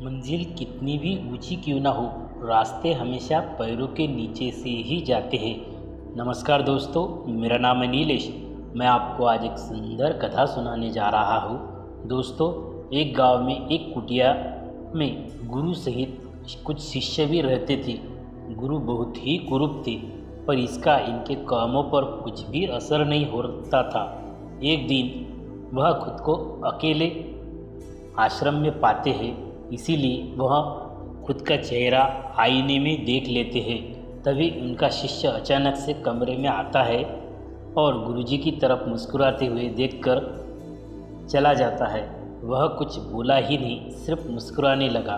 मंजिल कितनी भी ऊंची क्यों ना हो, रास्ते हमेशा पैरों के नीचे से ही जाते हैं। नमस्कार दोस्तों, मेरा नाम है नीलेश। मैं आपको आज एक सुंदर कथा सुनाने जा रहा हूँ। दोस्तों, एक गांव में एक कुटिया में गुरु सहित कुछ शिष्य भी रहते थे। गुरु बहुत ही कुरूप थे, पर इसका इनके कामों पर कुछ भी असर नहीं होता था। एक दिन वह खुद को अकेले आश्रम में पाते हैं, इसीलिए वह खुद का चेहरा आईने में देख लेते हैं। तभी उनका शिष्य अचानक से कमरे में आता है और गुरुजी की तरफ मुस्कुराते हुए देखकर चला जाता है। वह कुछ बोला ही नहीं, सिर्फ मुस्कुराने लगा।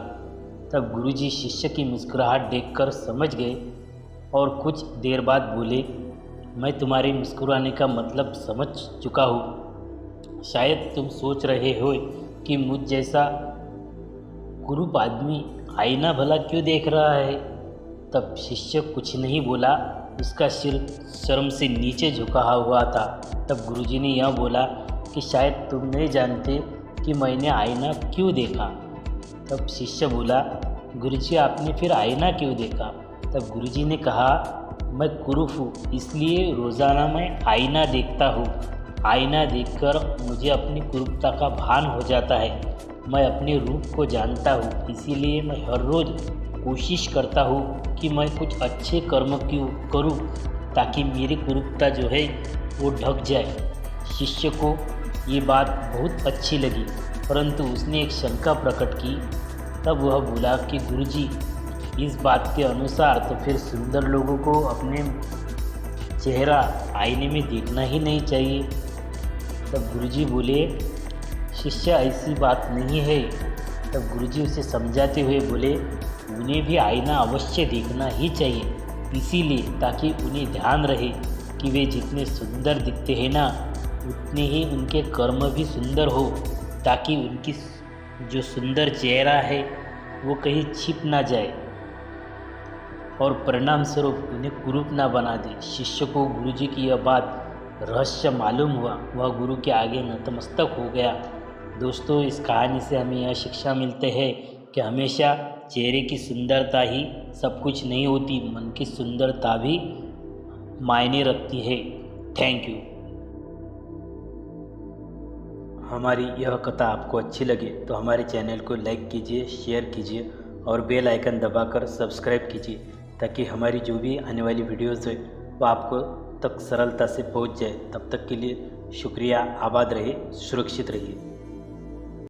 तब गुरुजी शिष्य की मुस्कुराहट देखकर समझ गए और कुछ देर बाद बोले, मैं तुम्हारे मुस्कुराने का मतलब समझ चुका हूँ। शायद तुम सोच रहे हो कि मुझ जैसा कुरूप आदमी आईना भला क्यों देख रहा है। तब शिष्य कुछ नहीं बोला, उसका सिर शर्म से नीचे झुका हुआ था। तब गुरुजी ने यह बोला कि शायद तुम नहीं जानते कि मैंने आईना क्यों देखा। तब शिष्य बोला, गुरुजी आपने फिर आईना क्यों देखा। तब गुरुजी ने कहा, मैं कुरूप हूँ, इसलिए रोज़ाना मैं आईना देखता हूँ। आईना देखकर मुझे अपनी कुरूपता का भान हो जाता है। मैं अपने रूप को जानता हूँ, इसीलिए मैं हर रोज़ कोशिश करता हूँ कि मैं कुछ अच्छे कर्म क्यों करूँ ताकि मेरी कुरूपता जो है वो ढक जाए। शिष्य को ये बात बहुत अच्छी लगी, परंतु उसने एक शंका प्रकट की। तब वह बोला कि गुरुजी, इस बात के अनुसार तो फिर सुंदर लोगों को अपने चेहरा आईने में देखना ही नहीं चाहिए। तब गुरुजी बोले, शिष्य ऐसी बात नहीं है। तब गुरुजी उसे समझाते हुए बोले, उन्हें भी आईना अवश्य देखना ही चाहिए, इसीलिए ताकि उन्हें ध्यान रहे कि वे जितने सुंदर दिखते हैं ना, उतने ही उनके कर्म भी सुंदर हो, ताकि उनकी जो सुंदर चेहरा है वो कहीं छिप ना जाए और परिणाम स्वरूप उन्हें कुरूप ना बना दे। शिष्य को गुरुजी की यह बात रहस्य मालूम हुआ, वह गुरु के आगे नतमस्तक हो गया। दोस्तों, इस कहानी से हमें यह शिक्षा मिलते हैं कि हमेशा चेहरे की सुंदरता ही सब कुछ नहीं होती, मन की सुंदरता भी मायने रखती है। Thank you. हमारी यह कथा आपको अच्छी लगे तो हमारे चैनल को लाइक कीजिए, शेयर कीजिए और बेल आइकन दबाकर सब्सक्राइब कीजिए, ताकि हमारी जो भी आने वाली वीडियोज़ है वो आपको तक सरलता से पहुंच जाए। तब तक के लिए शुक्रिया। आबाद रहिए, सुरक्षित रहिए।